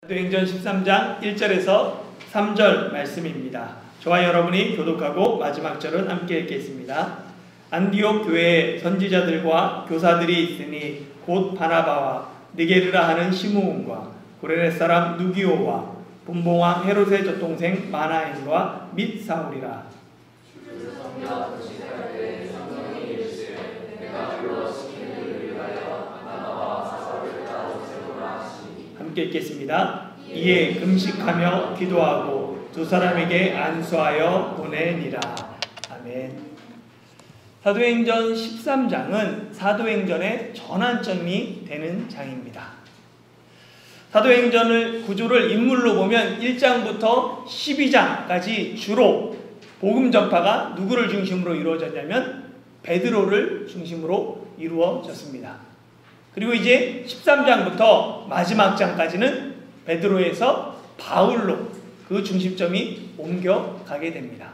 사도행전 13장 1절에서 3절 말씀입니다. 저와 여러분이 교독하고 마지막 절은 함께 읽겠습니다. 안디옥 교회에 선지자들과 교사들이 있으니 곧 바나바와 느게르라 하는 시므온과 고레네 사람 누기오와 분봉왕 헤롯의 젖동생 마나엔과 및 사울이라. 함께 읽겠습니다. 이에 금식하며 기도하고 두 사람에게 안수하여 보내니라. 아멘. 사도행전 13장은 사도행전의 전환점이 되는 장입니다. 사도행전을 구조를 인물로 보면 1장부터 12장까지 주로 복음 전파가 누구를 중심으로 이루어졌냐면 베드로를 중심으로 이루어졌습니다. 그리고 이제 13장부터 마지막 장까지는 베드로에서 바울로 그 중심점이 옮겨가게 됩니다.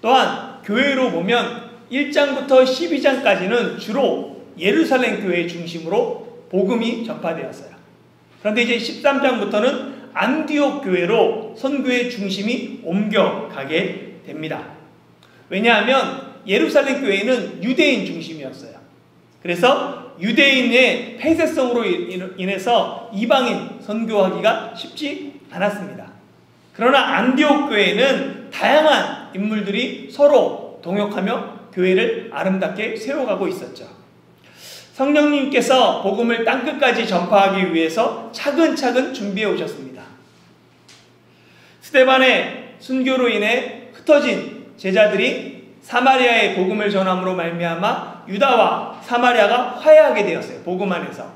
또한 교회로 보면 1장부터 12장까지는 주로 예루살렘 교회 중심으로 복음이 전파되었어요. 그런데 이제 13장부터는 안디옥 교회로 선교의 중심이 옮겨가게 됩니다. 왜냐하면 예루살렘 교회는 유대인 중심이었어요. 그래서 유대인의 폐쇄성으로 인해서 이방인 선교하기가 쉽지 않았습니다. 그러나 안디옥 교회는 다양한 인물들이 서로 동역하며 교회를 아름답게 세워가고 있었죠. 성령님께서 복음을 땅끝까지 전파하기 위해서 차근차근 준비해 오셨습니다. 스데반의 순교로 인해 흩어진 제자들이 사마리아의 복음을 전함으로 말미암아 유다와 사마리아가 화해하게 되었어요. 복음 안에서.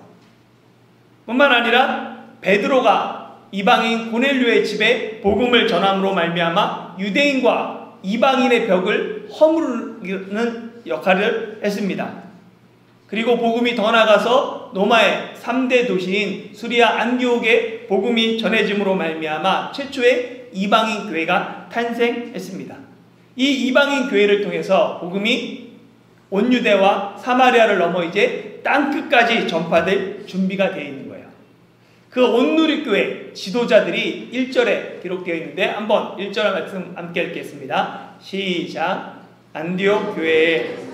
뿐만 아니라 베드로가 이방인 고넬료의 집에 복음을 전함으로 말미암아 유대인과 이방인의 벽을 허무르는 역할을 했습니다. 그리고 복음이 더 나가서 로마의 3대 도시인 수리아 안디옥에 복음이 전해짐으로 말미암아 최초의 이방인 교회가 탄생했습니다. 이 이방인 교회를 통해서 복음이 온 유대와 사마리아를 넘어 이제 땅끝까지 전파될 준비가 되어 있는 거예요. 그 온누리교회 지도자들이 1절에 기록되어 있는데 한번 1절 말씀 함께 읽겠습니다. 시작. 안디옥 교회에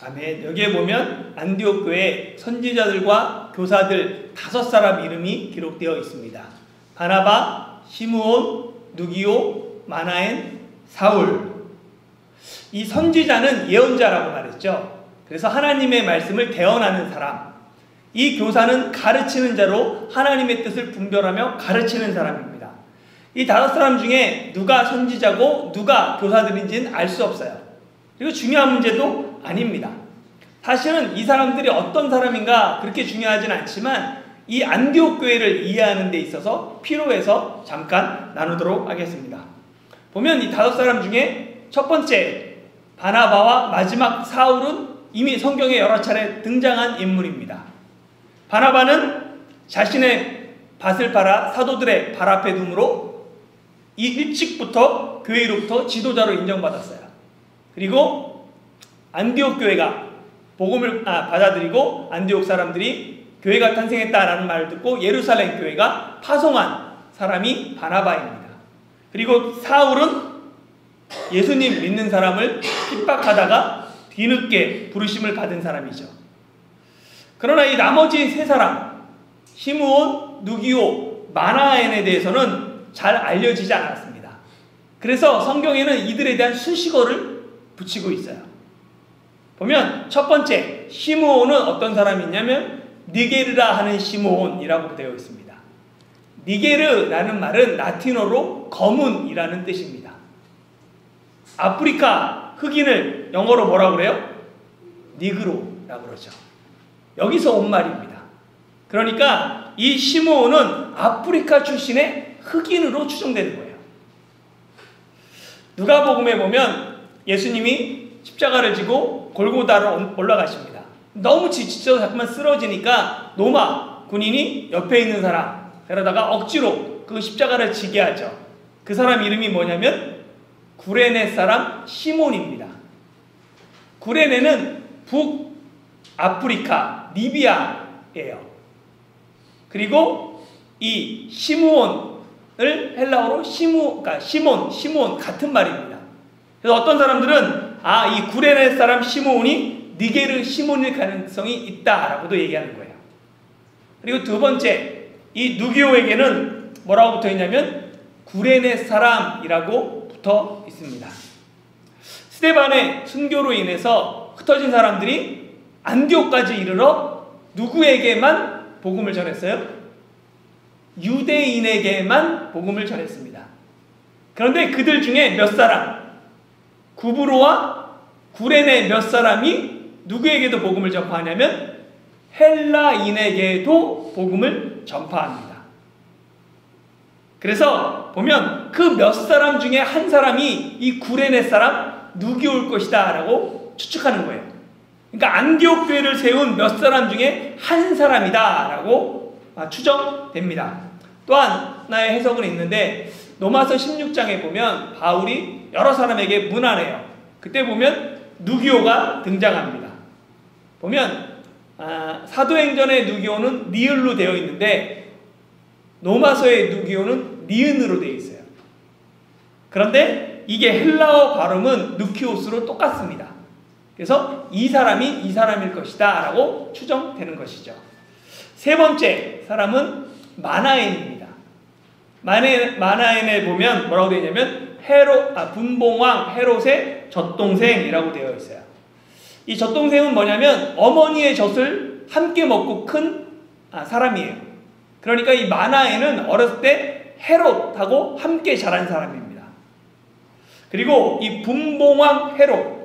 아멘. 여기에 보면 안디옥 교회 선지자들과 교사들 5사람 이름이 기록되어 있습니다. 바나바, 시므온, 누기오, 마나엔, 사울. 이 선지자는 예언자라고 말했죠. 그래서 하나님의 말씀을 대언하는 사람. 이 교사는 가르치는 자로 하나님의 뜻을 분별하며 가르치는 사람입니다. 이 5사람 중에 누가 선지자고 누가 교사들인지는 알 수 없어요. 그리고 중요한 문제도 아닙니다. 사실은 이 사람들이 어떤 사람인가 그렇게 중요하진 않지만 이 안디옥 교회를 이해하는 데 있어서 필요해서 잠깐 나누도록 하겠습니다. 보면 이 5사람 중에 첫 번째 바나바와 마지막 사울은 이미 성경에 여러 차례 등장한 인물입니다. 바나바는 자신의 밭을 팔아 사도들의 발 앞에 둠으로 이 일찍부터 교회로부터 지도자로 인정받았어요. 그리고 안디옥 교회가 복음을 받아들이고 안디옥 사람들이 교회가 탄생했다라는 말을 듣고 예루살렘 교회가 파송한 사람이 바나바입니다. 그리고 사울은 예수님 믿는 사람을 핍박하다가 뒤늦게 부르심을 받은 사람이죠. 그러나 이 나머지 3사람 시므온, 누기오, 마나엔에 대해서는 잘 알려지지 않았습니다. 그래서 성경에는 이들에 대한 수식어를 붙이고 있어요. 보면 첫 번째 시므온은 어떤 사람이냐면 니게르라 하는 시므온이라고 되어 있습니다. 니게르라는 말은 라틴어로 검은이라는 뜻입니다. 아프리카 흑인을 영어로 뭐라고 그래요? 니그로라고 그러죠. 여기서 온 말입니다. 그러니까 이 시므온은 아프리카 출신의 흑인으로 추정되는 거예요. 누가복음에 보면 예수님이 십자가를 지고 골고다로 올라가십니다. 너무 지쳐서 자꾸만 쓰러지니까 로마 군인이 옆에 있는 사람 데려다가 억지로 그 십자가를 지게 하죠. 그 사람 이름이 뭐냐면 구레네 사람 시몬입니다. 구레네는 북아프리카 리비아예요. 그리고 이 시므온을 헬라어로 그러니까 시몬 같은 말입니다. 그래서 어떤 사람들은 이 구레네 사람 시므온이 니게르 시몬일 가능성이 있다라고도 얘기하는 거예요. 그리고 두 번째, 이 누기오에게는 뭐라고 붙어 있냐면 구레네 사람이라고 붙어 있습니다. 스데반의 순교로 인해서 흩어진 사람들이 안디옥까지 이르러 누구에게만 복음을 전했어요? 유대인에게만 복음을 전했습니다. 그런데 그들 중에 몇 사람, 구브로와 구레네 몇 사람이 누구에게도 복음을 전파하냐면 헬라인에게도 복음을 전파합니다. 그래서 보면 그 몇 사람 중에 한 사람이 이 구레네 사람 누기올 것이다 라고 추측하는 거예요. 그러니까 안디옥 교회를 세운 몇 사람 중에 한 사람이다 라고 추정됩니다. 또한 하나의 해석은 있는데 로마서 16장에 보면 바울이 여러 사람에게 문안해요. 그때 보면 누기오가 등장합니다. 보면 사도행전의 누기오는 니을로 되어 있는데 로마서의 누기오는 니은으로 되어 있어요. 그런데 이게 헬라어 발음은 누키오스로 똑같습니다. 그래서 이 사람이 이 사람일 것이다 라고 추정되는 것이죠. 세 번째 사람은 마나엔입니다. 마나엔에 보면 뭐라고 되어 있냐면 분봉왕 헤롯의 젖동생이라고 되어 있어요. 이 젖동생은 뭐냐면 어머니의 젖을 함께 먹고 큰 사람이에요. 그러니까 이 마나엔은 어렸을 때 헤롯하고 함께 자란 사람입니다. 그리고 이 분봉왕 헤롯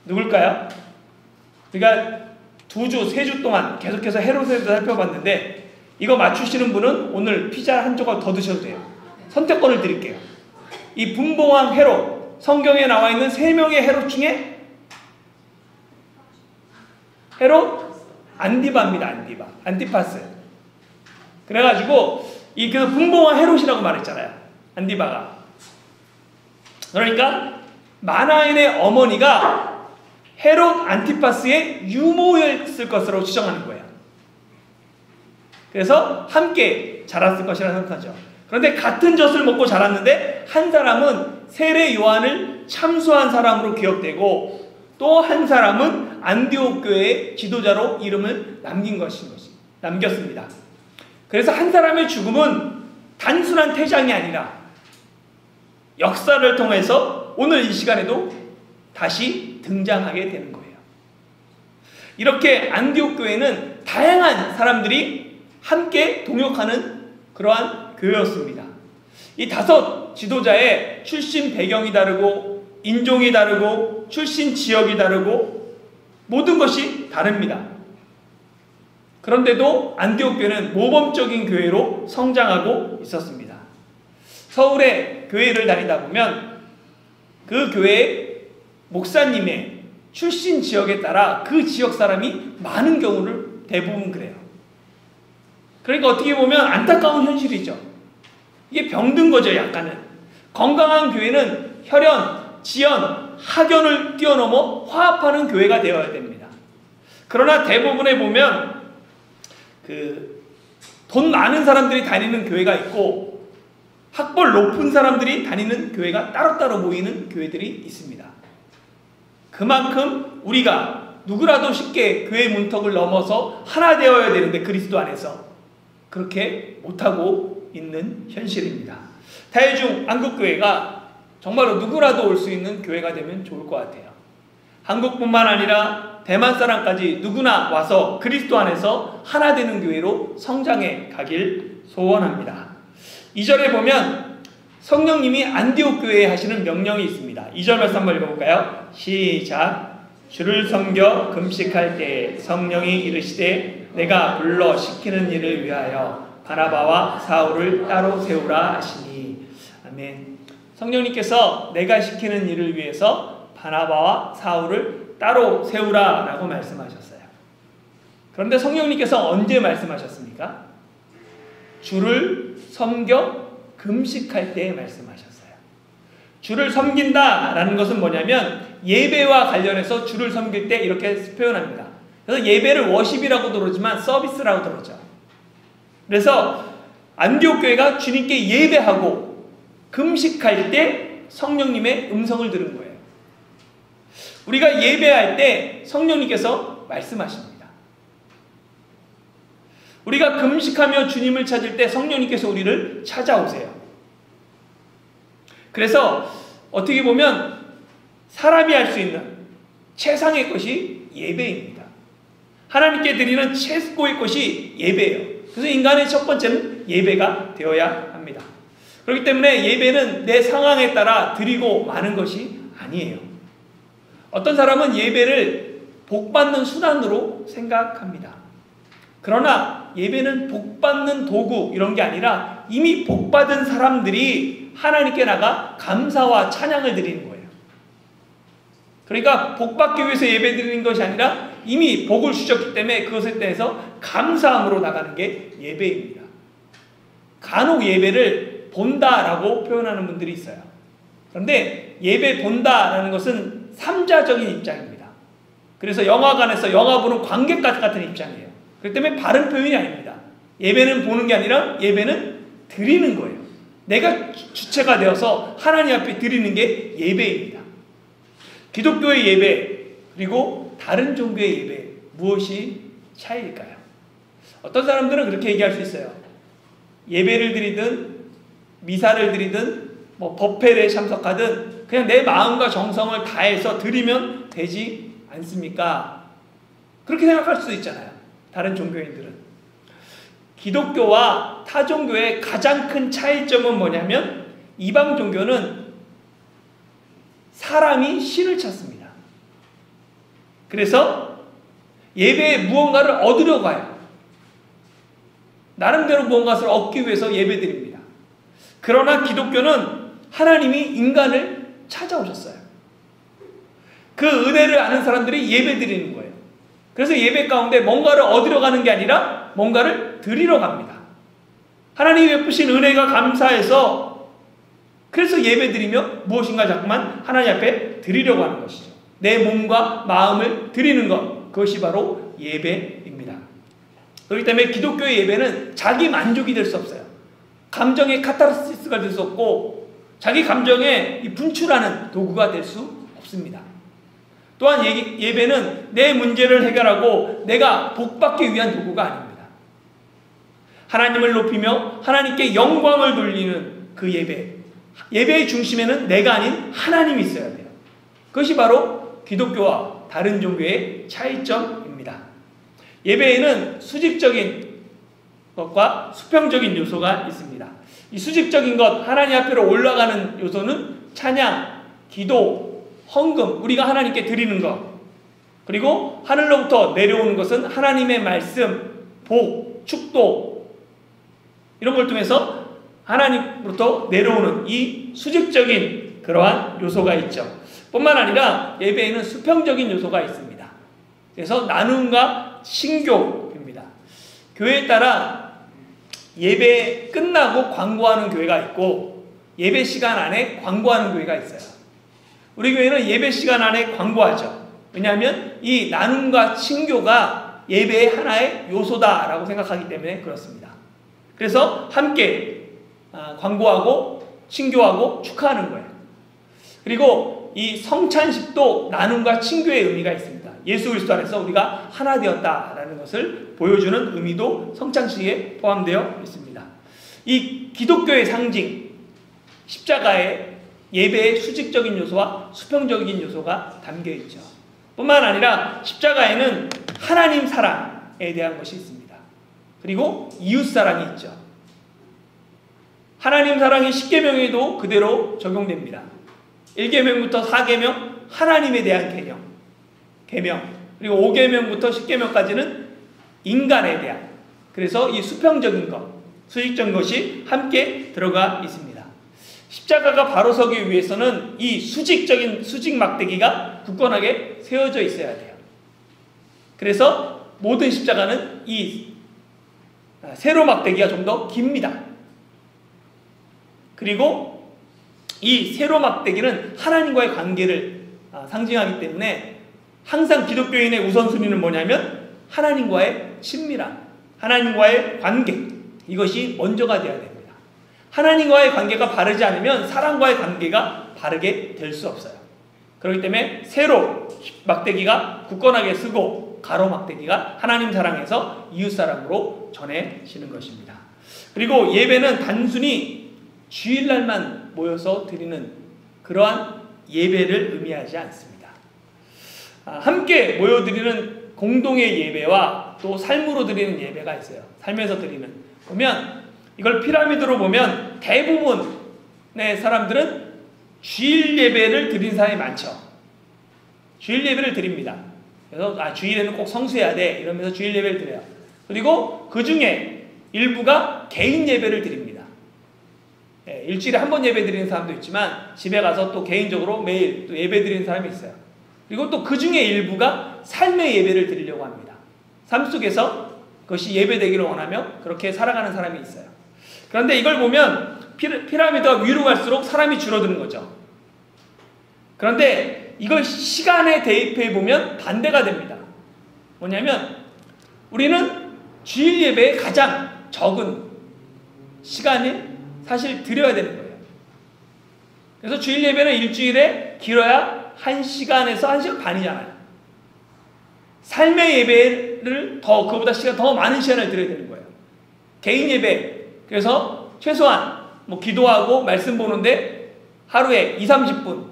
누굴까요? 우리가 2주, 3주 동안 계속해서 헤롯에 대해서 살펴봤는데 이거 맞추시는 분은 오늘 피자 한 조각 더 드셔도 돼요. 선택권을 드릴게요. 이 분봉왕 헤롯, 성경에 나와 있는 3명의 헤롯 중에 헤롯 안디바입니다. 안티파스. 그래가지고 그 분봉왕 헤롯이라고 말했잖아요. 안디바가. 그러니까 마나엔의 어머니가 헤롯 안티파스의 유모였을 것으로 추정하는 거예요. 그래서 함께 자랐을 것이라 생각하죠. 그런데 같은 젖을 먹고 자랐는데 한 사람은 세례 요한을 참수한 사람으로 기억되고 또 한 사람은 안디옥 교회의 지도자로 이름을 남겼습니다. 그래서 한 사람의 죽음은 단순한 퇴장이 아니라 역사를 통해서 오늘 이 시간에도 다시 등장하게 되는 거예요. 이렇게 안디옥 교회는 다양한 사람들이 함께 동역하는 그러한 교회였습니다. 이 5 지도자의 출신 배경이 다르고 인종이 다르고 출신 지역이 다르고 모든 것이 다릅니다. 그런데도 안디옥 교회는 모범적인 교회로 성장하고 있었습니다. 서울에 교회를 다니다 보면 그 교회의 목사님의 출신 지역에 따라 그 지역 사람이 많은 경우를 대부분 그래요. 그러니까 어떻게 보면 안타까운 현실이죠. 이게 병든 거죠, 약간은. 건강한 교회는 혈연, 지연, 학연을 뛰어넘어 화합하는 교회가 되어야 됩니다. 그러나 대부분에 보면 돈 많은 사람들이 다니는 교회가 있고 학벌 높은 사람들이 다니는 교회가 따로따로 모이는 교회들이 있습니다. 그만큼 우리가 누구라도 쉽게 교회 문턱을 넘어서 하나 되어야 되는데 그리스도 안에서 그렇게 못하고 있는 현실입니다. 다해중 한국교회가 정말로 누구라도 올 수 있는 교회가 되면 좋을 것 같아요. 한국뿐만 아니라 대만 사람까지 누구나 와서 그리스도 안에서 하나 되는 교회로 성장해 가길 소원합니다. 2절에 보면 성령님이 안디옥 교회에 하시는 명령이 있습니다. 2절 말씀 한번 읽어볼까요? 시작. 주를 섬겨 금식할 때 성령이 이르시되 내가 불러 시키는 일을 위하여 바나바와 사울을 따로 세우라 하시니. 아멘. 성령님께서 내가 시키는 일을 위해서 바나바와 사울을 따로 세우라 라고 말씀하셨어요. 그런데 성령님께서 언제 말씀하셨습니까? 주를 섬겨 금식할 때 말씀하셨어요. 주를 섬긴다라는 것은 뭐냐면 예배와 관련해서 주를 섬길 때 이렇게 표현합니다. 그래서 예배를 워십이라고도 그러지만 서비스라고 그러죠. 그래서 안디옥 교회가 주님께 예배하고 금식할 때 성령님의 음성을 들은 거예요. 우리가 예배할 때 성령님께서 말씀하십니다. 우리가 금식하며 주님을 찾을 때 성령님께서 우리를 찾아오세요. 그래서 어떻게 보면 사람이 할 수 있는 최상의 것이 예배입니다. 하나님께 드리는 최고의 것이 예배예요. 그래서 인간의 첫 번째는 예배가 되어야 합니다. 그렇기 때문에 예배는 내 상황에 따라 드리고 마는 것이 아니에요. 어떤 사람은 예배를 복받는 수단으로 생각합니다. 그러나 예배는 복받는 도구 이런 게 아니라 이미 복받은 사람들이 하나님께 나가 감사와 찬양을 드리는 거예요. 그러니까 복받기 위해서 예배 드리는 것이 아니라 이미 복을 주셨기 때문에 그것에 대해서 감사함으로 나가는 게 예배입니다. 간혹 예배를 본다라고 표현하는 분들이 있어요. 그런데 예배 본다라는 것은 삼자적인 입장입니다. 그래서 영화관에서 영화 보는 관객 같은 입장이에요. 그렇기 때문에 바른 표현이 아닙니다. 예배는 보는 게 아니라 예배는 드리는 거예요. 내가 주체가 되어서 하나님 앞에 드리는 게 예배입니다. 기독교의 예배 그리고 다른 종교의 예배 무엇이 차이일까요? 어떤 사람들은 그렇게 얘기할 수 있어요. 예배를 드리든 미사를 드리든 뭐 법회에 참석하든 그냥 내 마음과 정성을 다해서 드리면 되지 않습니까? 그렇게 생각할 수도 있잖아요. 다른 종교인들은. 기독교와 타 종교의 가장 큰 차이점은 뭐냐면 이방 종교는 사람이 신을 찾습니다. 그래서 예배에 무언가를 얻으려 가요. 나름대로 무언가를 얻기 위해서 예배드립니다. 그러나 기독교는 하나님이 인간을 찾아오셨어요. 그 은혜를 아는 사람들이 예배드리는 거예요. 그래서 예배 가운데 뭔가를 얻으려 가는 게 아니라 뭔가를 드리러 갑니다. 하나님이 베푸신 은혜가 감사해서 그래서 예배드리며 무엇인가 자꾸만 하나님 앞에 드리려고 하는 것이죠. 내 몸과 마음을 드리는 것, 그것이 바로 예배입니다. 그렇기 때문에 기독교의 예배는 자기 만족이 될 수 없어요. 감정의 카타르시스가 될 수 없고 자기 감정에 분출하는 도구가 될 수 없습니다. 또한 예배는 내 문제를 해결하고 내가 복받기 위한 도구가 아닙니다. 하나님을 높이며 하나님께 영광을 돌리는 그 예배, 예배의 중심에는 내가 아닌 하나님이 있어야 돼요. 그것이 바로 기독교와 다른 종교의 차이점입니다. 예배에는 수직적인 것과 수평적인 요소가 있습니다. 이 수직적인 것, 하나님 앞으로 올라가는 요소는 찬양, 기도, 헌금, 우리가 하나님께 드리는 것, 그리고 하늘로부터 내려오는 것은 하나님의 말씀, 복, 축도 이런 걸 통해서 하나님으로부터 내려오는 이 수직적인 그러한 요소가 있죠. 뿐만 아니라 예배에는 수평적인 요소가 있습니다. 그래서 나눔과 신교입니다. 교회에 따라 예배 끝나고 광고하는 교회가 있고 예배 시간 안에 광고하는 교회가 있어요. 우리 교회는 예배 시간 안에 광고하죠. 왜냐하면 이 나눔과 친교가 예배의 하나의 요소다라고 생각하기 때문에 그렇습니다. 그래서 함께 광고하고 친교하고 축하하는 거예요. 그리고 이 성찬식도 나눔과 친교의 의미가 있습니다. 예수 그리스도 안에서 우리가 하나 되었다라는 것을 보여주는 의미도 성찬식에 포함되어 있습니다. 이 기독교의 상징 십자가에 예배의 수직적인 요소와 수평적인 요소가 담겨 있죠. 뿐만 아니라 십자가에는 하나님 사랑에 대한 것이 있습니다. 그리고 이웃 사랑이 있죠. 하나님 사랑이 10계명에도 그대로 적용됩니다. 1계명부터 4계명 하나님에 대한 계명, 그리고 5계명부터 10계명까지는 인간에 대한, 그래서 이 수평적인 것, 수직적인 것이 함께 들어가 있습니다. 십자가가 바로 서기 위해서는 이 수직 막대기가 굳건하게 세워져 있어야 돼요. 그래서 모든 십자가는 이 세로 막대기가 좀 더 깁니다. 그리고 이 세로 막대기는 하나님과의 관계를 상징하기 때문에 항상 기독교인의 우선순위는 뭐냐면 하나님과의 친밀함, 하나님과의 관계, 이것이 먼저가 되어야 됩니다. 하나님과의 관계가 바르지 않으면 사람과의 관계가 바르게 될 수 없어요. 그렇기 때문에 세로 막대기가 굳건하게 쓰고 가로 막대기가 하나님 사랑해서 이웃 사랑으로 전해지는 것입니다. 그리고 예배는 단순히 주일날만 모여서 드리는 그러한 예배를 의미하지 않습니다. 함께 모여드리는 공동의 예배와 또 삶으로 드리는 예배가 있어요. 삶에서 드리는. 보면 이걸 피라미드로 보면 대부분의 사람들은 주일 예배를 드린 사람이 많죠. 주일 예배를 드립니다. 그래서 주일에는 꼭 성수해야 돼 이러면서 주일 예배를 드려요. 그리고 그 중에 일부가 개인 예배를 드립니다. 일주일에 한 번 예배 드리는 사람도 있지만 집에 가서 또 개인적으로 매일 또 예배 드리는 사람이 있어요. 그리고 또 그 중에 일부가 삶의 예배를 드리려고 합니다. 삶 속에서 그것이 예배되기를 원하며 그렇게 살아가는 사람이 있어요. 그런데 이걸 보면 피라미드가 위로 갈수록 사람이 줄어드는 거죠. 그런데 이걸 시간에 대입해 보면 반대가 됩니다. 뭐냐면 우리는 주일 예배에 가장 적은 시간을 사실 드려야 되는 거예요. 그래서 주일 예배는 일주일에 길어야 1시간에서 1시간 반이잖아요. 삶의 예배를 그거보다 더 많은 시간을 드려야 되는 거예요. 개인 예배, 그래서 최소한 기도하고 말씀 보는데 하루에 20-30분,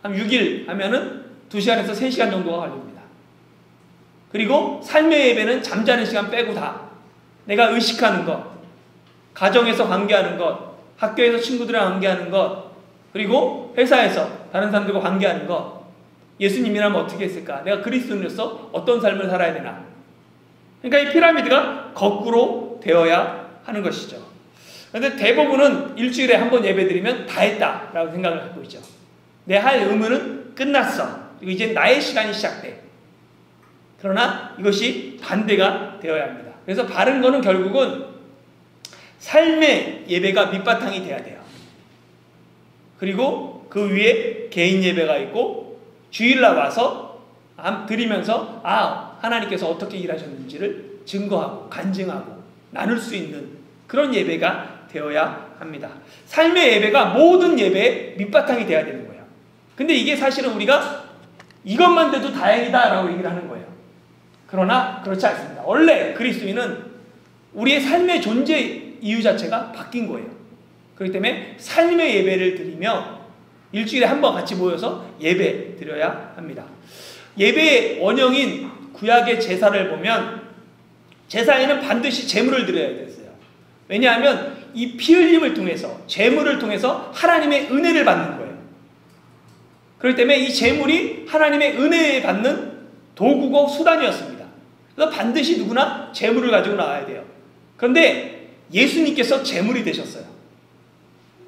한 6일 하면은 2시간에서 3시간 정도가 걸립니다. 그리고 삶의 예배는 잠자는 시간 빼고 다 내가 의식하는 것, 가정에서 관계하는 것, 학교에서 친구들이랑 관계하는 것, 그리고 회사에서 다른 사람들과 관계하는 것. 예수님이라면 어떻게 했을까? 내가 그리스도인으로서 어떤 삶을 살아야 되나? 그러니까 이 피라미드가 거꾸로 되어야 하는 것이죠. 그런데 대부분은 일주일에 한 번 예배드리면 다 했다라고 생각을 갖고 있죠. 내 할 의무는 끝났어. 그리고 이제 나의 시간이 시작돼. 그러나 이것이 반대가 되어야 합니다. 그래서 바른 거는 결국은 삶의 예배가 밑바탕이 돼야 돼요. 그리고 그 위에 개인 예배가 있고 주일날 와서 드리면서 하나님께서 어떻게 일하셨는지를 증거하고 간증하고 나눌 수 있는 그런 예배가 되어야 합니다. 삶의 예배가 모든 예배의 밑바탕이 돼야 되는 거예요. 근데 이게 사실은 우리가 이것만 돼도 다행이다라고 얘기를 하는 거예요. 그러나 그렇지 않습니다. 원래 그리스도인은 우리의 삶의 존재 이유 자체가 바뀐 거예요. 그렇기 때문에 삶의 예배를 드리며 일주일에 한 번 같이 모여서 예배 드려야 합니다. 예배의 원형인 구약의 제사를 보면 제사에는 반드시 제물을 드려야 됐어요. 왜냐하면 이 피 흘림을 통해서 제물을 통해서 하나님의 은혜를 받는 거예요. 그렇기 때문에 이 제물이 하나님의 은혜에 받는 도구고 수단이었습니다. 그래서 반드시 누구나 제물을 가지고 나와야 돼요. 그런데 예수님께서 제물이 되셨어요.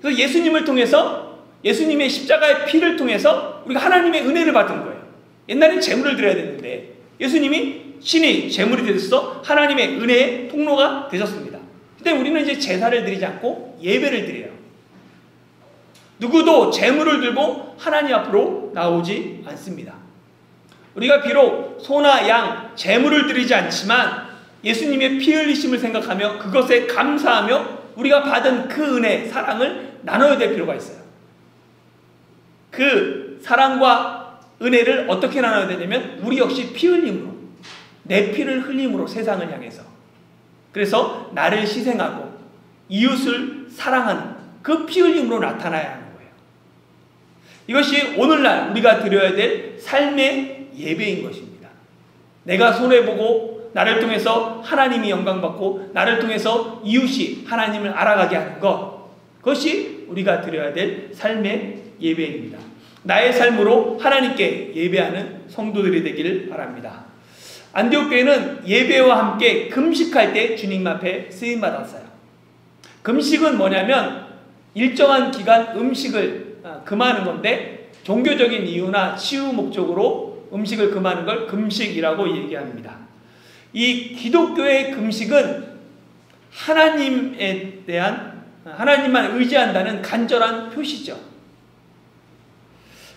그래서 예수님을 통해서 예수님의 십자가의 피를 통해서 우리가 하나님의 은혜를 받은 거예요. 옛날엔 제물을 드려야 됐는데 예수님이 신이 제물이 되셔서 하나님의 은혜의 통로가 되셨습니다. 근데 우리는 이제 제사를 드리지 않고 예배를 드려요. 누구도 제물을 들고 하나님 앞으로 나오지 않습니다. 우리가 비록 소나 양 제물을 드리지 않지만 예수님의 피 흘리심을 생각하며 그것에 감사하며 우리가 받은 그 은혜, 사랑을 나눠야 될 필요가 있어요. 그 사랑과 은혜를 어떻게 나눠야 되냐면 우리 역시 피 흘림으로, 내 피를 흘림으로 세상을 향해서, 그래서 나를 희생하고 이웃을 사랑하는 그 피 흘림으로 나타나야 하는 거예요. 이것이 오늘날 우리가 드려야 될 삶의 예배인 것입니다. 내가 손해보고 나를 통해서 하나님이 영광받고 나를 통해서 이웃이 하나님을 알아가게 하는 것, 그것이 우리가 드려야 될 삶의 예배입니다. 나의 삶으로 하나님께 예배하는 성도들이 되기를 바랍니다. 안디옥 교회는 예배와 함께 금식할 때 주님 앞에 쓰임받았어요. 금식은 뭐냐면 일정한 기간 음식을 금하는 건데 종교적인 이유나 치유 목적으로 음식을 금하는 걸 금식이라고 얘기합니다. 이 기독교의 금식은 하나님에 대한 하나님만 의지한다는 간절한 표시죠.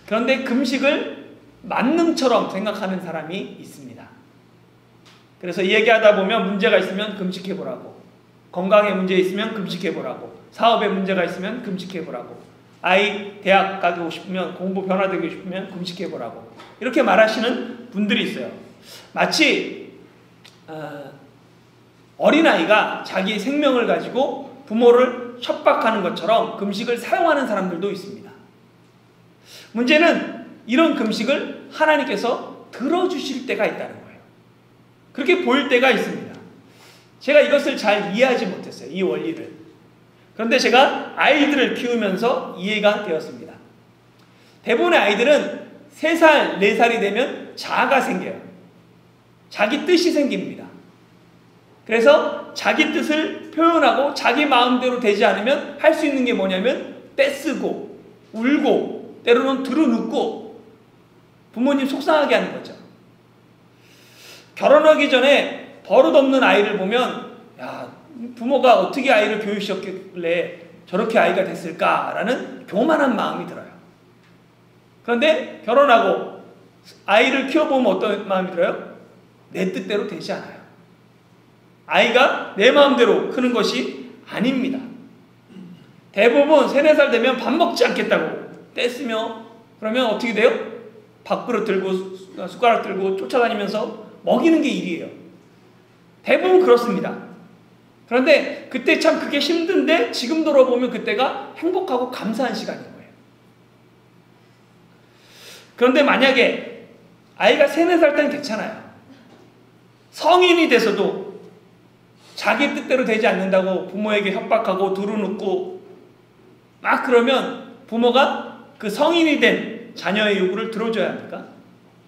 그런데 금식을 만능처럼 생각하는 사람이 있습니다. 그래서 얘기하다 보면 문제가 있으면 금식해보라고, 건강에 문제 있으면 금식해보라고, 사업에 문제가 있으면 금식해보라고, 아이 대학 가고 싶으면, 공부 변화되고 싶으면 금식해보라고, 이렇게 말하시는 분들이 있어요. 마치 어린아이가 자기 생명을 가지고 부모를 협박하는 것처럼 금식을 사용하는 사람들도 있습니다. 문제는 이런 금식을 하나님께서 들어주실 때가 있다는 거예요. 그렇게 보일 때가 있습니다. 제가 이것을 잘 이해하지 못했어요, 이 원리를. 그런데 제가 아이들을 키우면서 이해가 되었습니다. 대부분의 아이들은 3살, 4살이 되면 자아가 생겨요. 자기 뜻이 생깁니다. 그래서 자기 뜻을 표현하고 자기 마음대로 되지 않으면 할 수 있는 게 뭐냐면 떼쓰고 울고 때로는 두루눕고 부모님 속상하게 하는 거죠. 결혼하기 전에 버릇없는 아이를 보면, 야, 부모가 어떻게 아이를 교육시켰길래 저렇게 아이가 됐을까라는 교만한 마음이 들어요. 그런데 결혼하고 아이를 키워보면 어떤 마음이 들어요? 내 뜻대로 되지 않아요. 아이가 내 마음대로 크는 것이 아닙니다. 대부분 3, 4살 되면 밥 먹지 않겠다고 떼쓰며, 그러면 어떻게 돼요? 밥그릇 들고 숟가락 들고 쫓아다니면서 먹이는 게 일이에요. 대부분 그렇습니다. 그런데 그때 참 그게 힘든데 지금 돌아보면 그때가 행복하고 감사한 시간인 거예요. 그런데 만약에 아이가 3, 4살 때는 괜찮아요. 성인이 돼서도 자기 뜻대로 되지 않는다고 부모에게 협박하고 두루눕고 막 그러면 부모가 그 성인이 된 자녀의 요구를 들어줘야 합니까?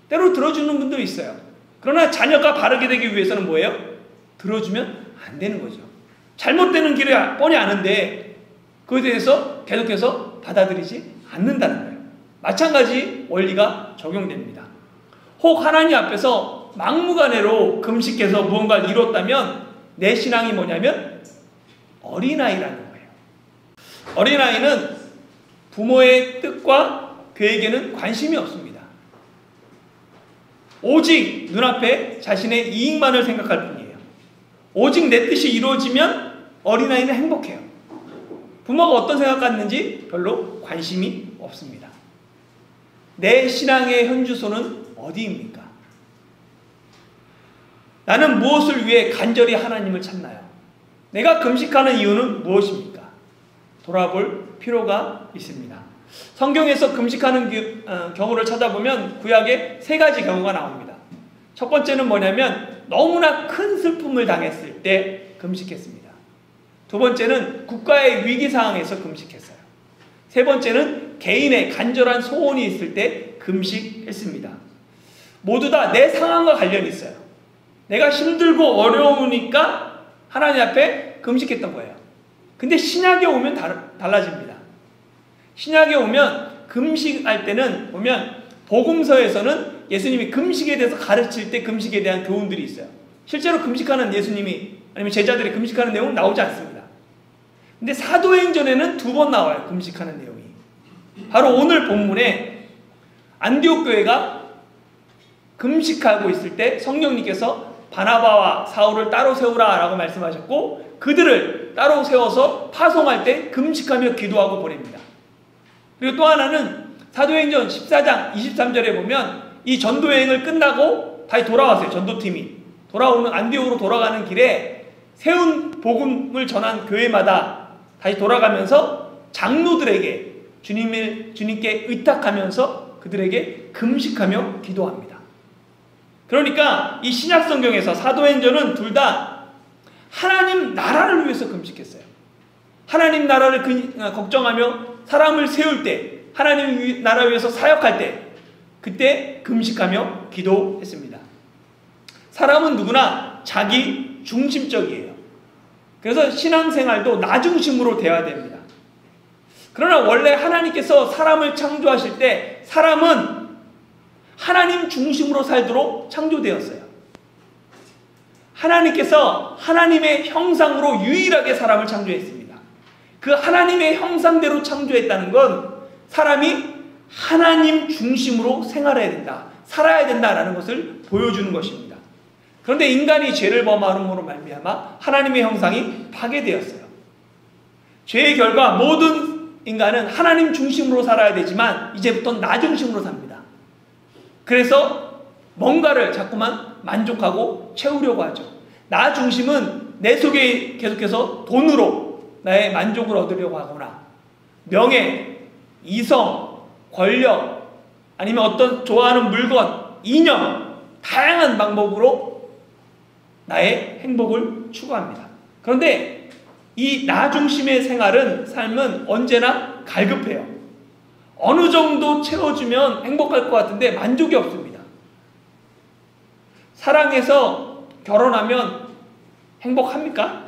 때로 들어주는 분도 있어요. 그러나 자녀가 바르게 되기 위해서는 뭐예요? 들어주면 안 되는 거죠. 잘못되는 길을 뻔히 아는데 그에 대해서 계속해서 받아들이지 않는다는 거예요. 마찬가지 원리가 적용됩니다. 혹 하나님 앞에서 막무가내로 금식해서 무언가를 이뤘다면 내 신앙이 뭐냐면 어린아이라는 거예요. 어린아이는 부모의 뜻과 계획에는 관심이 없습니다. 오직 눈앞에 자신의 이익만을 생각할 뿐이에요. 오직 내 뜻이 이루어지면 어린아이는 행복해요. 부모가 어떤 생각 갖는지 별로 관심이 없습니다. 내 신앙의 현주소는 어디입니까? 나는 무엇을 위해 간절히 하나님을 찾나요? 내가 금식하는 이유는 무엇입니까? 돌아볼 필요가 있습니다. 성경에서 금식하는 경우를 찾아보면 구약에 3가지 경우가 나옵니다. 첫 번째는 뭐냐면 너무나 큰 슬픔을 당했을 때 금식했습니다. 두 번째는 국가의 위기 상황에서 금식했어요. 세 번째는 개인의 간절한 소원이 있을 때 금식했습니다. 모두 다 내 상황과 관련이 있어요. 내가 힘들고 어려우니까 하나님 앞에 금식했던 거예요. 근데 신약에 오면 달라집니다. 신약에 오면 금식할 때는 보면 복음서에서는 예수님이 금식에 대해서 가르칠 때 금식에 대한 교훈들이 있어요. 실제로 금식하는 예수님이 아니면 제자들이 금식하는 내용은 나오지 않습니다. 근데 사도행전에는 2번 나와요. 금식하는 내용이. 바로 오늘 본문에 안디옥 교회가 금식하고 있을 때 성령님께서 바나바와 사울을 따로 세우라 라고 말씀하셨고 그들을 따로 세워서 파송할 때 금식하며 기도하고 보냅니다. 그리고 또 하나는 사도행전 14장 23절에 보면 이 전도여행을 끝나고 다시 돌아왔어요. 전도팀이 돌아오는 안디옥으로 돌아가는 길에 세운 복음을 전한 교회마다 다시 돌아가면서 장로들에게 주님께 의탁하면서 그들에게 금식하며 기도합니다. 그러니까 이 신약 성경에서 사도행전은 둘 다 하나님 나라를 위해서 금식했어요. 하나님 나라를 걱정하며 사람을 세울 때, 하나님 나라 위해서 사역할 때 그때 금식하며 기도했습니다. 사람은 누구나 자기 중심적이에요. 그래서 신앙생활도 나 중심으로 되어야 됩니다. 그러나 원래 하나님께서 사람을 창조하실 때 사람은 하나님 중심으로 살도록 창조되었어요. 하나님께서 하나님의 형상으로 유일하게 사람을 창조했습니다. 그 하나님의 형상대로 창조했다는 건 사람이 하나님 중심으로 생활해야 된다, 살아야 된다라는 것을 보여주는 것입니다. 그런데 인간이 죄를 범함으로 말미암아 하나님의 형상이 파괴되었어요. 죄의 결과 모든 인간은 하나님 중심으로 살아야 되지만 이제부터 나 중심으로 삽니다. 그래서 뭔가를 자꾸만 만족하고 채우려고 하죠. 나 중심은 내 속에 계속해서 돈으로 나의 만족을 얻으려고 하거나 명예, 이성, 권력, 아니면 어떤 좋아하는 물건, 이념, 다양한 방법으로 나의 행복을 추구합니다. 그런데 이 나 중심의 삶은 언제나 갈급해요. 어느 정도 채워주면 행복할 것 같은데 만족이 없습니다. 사랑해서 결혼하면 행복합니까?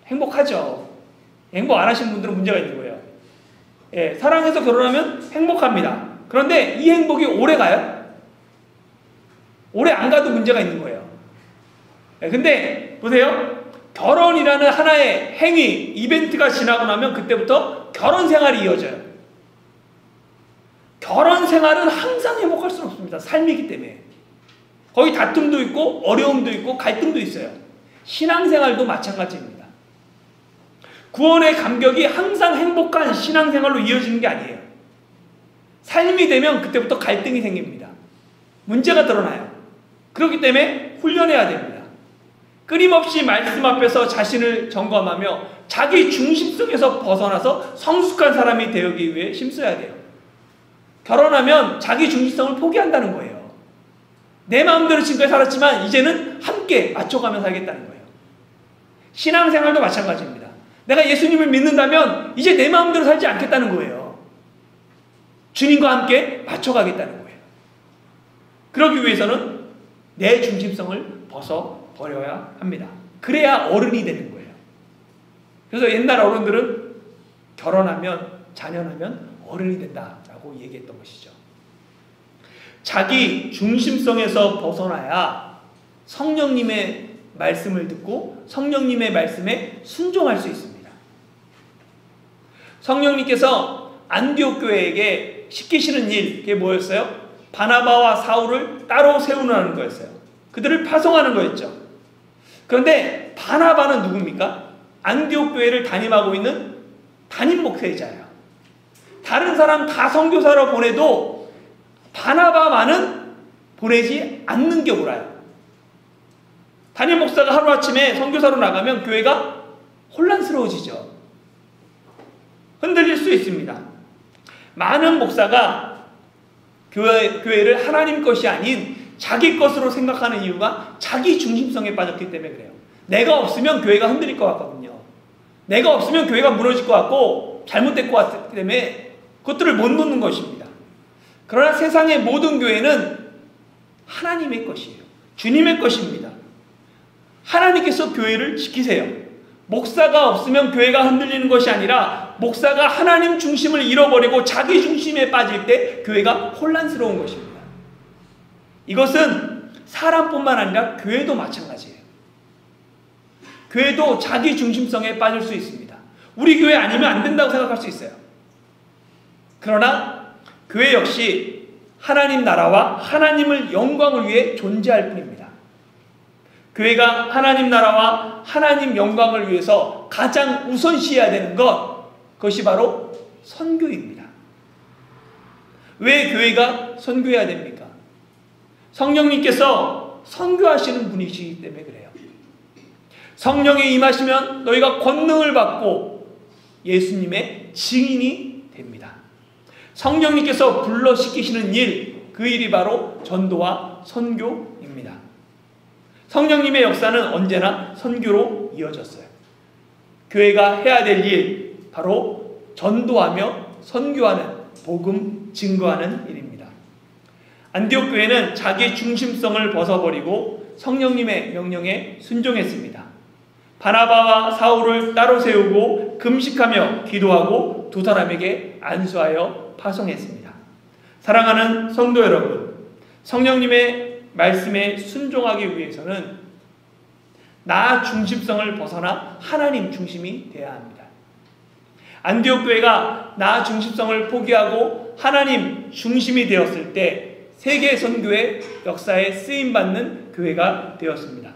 행복하죠. 행복 안 하시는 분들은 문제가 있는 거예요. 예, 사랑해서 결혼하면 행복합니다. 그런데 이 행복이 오래 가요? 오래 안 가도 문제가 있는 거예요. 예, 근데 보세요. 결혼이라는 하나의 행위, 이벤트가 지나고 나면 그때부터 결혼 생활이 이어져요. 결혼 생활은 항상 행복할 수는 없습니다. 삶이기 때문에. 거기 다툼도 있고 어려움도 있고 갈등도 있어요. 신앙생활도 마찬가지입니다. 구원의 감격이 항상 행복한 신앙생활로 이어지는 게 아니에요. 삶이 되면 그때부터 갈등이 생깁니다. 문제가 드러나요. 그렇기 때문에 훈련해야 됩니다. 끊임없이 말씀 앞에서 자신을 점검하며 자기 중심성에서 벗어나서 성숙한 사람이 되기 위해 힘써야 돼요. 결혼하면 자기 중심성을 포기한다는 거예요. 내 마음대로 지금까지 살았지만 이제는 함께 맞춰가며 살겠다는 거예요. 신앙생활도 마찬가지입니다. 내가 예수님을 믿는다면 이제 내 마음대로 살지 않겠다는 거예요. 주님과 함께 맞춰가겠다는 거예요. 그러기 위해서는 내 중심성을 벗어버려야 합니다. 그래야 어른이 되는 거예요. 그래서 옛날 어른들은 결혼하면, 자녀나면 어른이 된다라고 얘기했던 것이죠. 자기 중심성에서 벗어나야 성령님의 말씀을 듣고 성령님의 말씀에 순종할 수 있습니다. 성령님께서 안디옥 교회에게 시키시는 일, 그게 뭐였어요? 바나바와 사울을 따로 세우는 거였어요. 그들을 파송하는 거였죠. 그런데 바나바는 누굽니까? 안디옥 교회를 담임하고 있는 담임 목회자예요. 다른 사람 다 선교사로 보내도 바나바만은 보내지 않는 게 옳아요. 담임 목사가 하루아침에 선교사로 나가면 교회가 혼란스러워지죠. 흔들릴 수 있습니다. 많은 목사가 교회를 하나님 것이 아닌 자기 것으로 생각하는 이유가 자기 중심성에 빠졌기 때문에 그래요. 내가 없으면 교회가 흔들릴 것 같거든요. 내가 없으면 교회가 무너질 것 같고 잘못될 것 같기 때문에 그것들을 못 놓는 것입니다. 그러나 세상의 모든 교회는 하나님의 것이에요. 주님의 것입니다. 하나님께서 교회를 지키세요. 목사가 없으면 교회가 흔들리는 것이 아니라 목사가 하나님 중심을 잃어버리고 자기 중심에 빠질 때 교회가 혼란스러운 것입니다. 이것은 사람뿐만 아니라 교회도 마찬가지예요. 교회도 자기 중심성에 빠질 수 있습니다. 우리 교회 아니면 안 된다고 생각할 수 있어요. 그러나 교회 역시 하나님 나라와 하나님을 영광을 위해 존재할 뿐입니다. 교회가 하나님 나라와 하나님 영광을 위해서 가장 우선시해야 되는 그것이 바로 선교입니다. 왜 교회가 선교해야 됩니까? 성령님께서 선교하시는 분이시기 때문에 그래요. 성령이 임하시면 너희가 권능을 받고 예수님의 증인이 됩니다. 성령님께서 불러시키시는 일, 그 일이 바로 전도와 선교입니다. 성령님의 역사는 언제나 선교로 이어졌어요. 교회가 해야 될 일, 바로 전도하며 선교하는, 복음 증거하는 일입니다. 안디옥 교회는 자기 중심성을 벗어버리고 성령님의 명령에 순종했습니다. 바나바와 사울을 따로 세우고 금식하며 기도하고 두 사람에게 안수하여 파송했습니다. 사랑하는 성도 여러분, 성령님의 말씀에 순종하기 위해서는 나 중심성을 벗어나 하나님 중심이 되어야 합니다. 안디옥 교회가 나 중심성을 포기하고 하나님 중심이 되었을 때 세계 선교의 역사에 쓰임받는 교회가 되었습니다.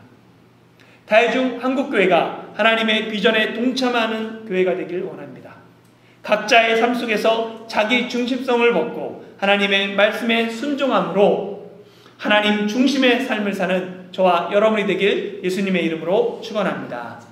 다해중 한국교회가 하나님의 비전에 동참하는 교회가 되길 원합니다. 각자의 삶 속에서 자기 중심성을 벗고 하나님의 말씀에 순종함으로 하나님 중심의 삶을 사는 저와 여러분이 되길 예수님의 이름으로 축원합니다.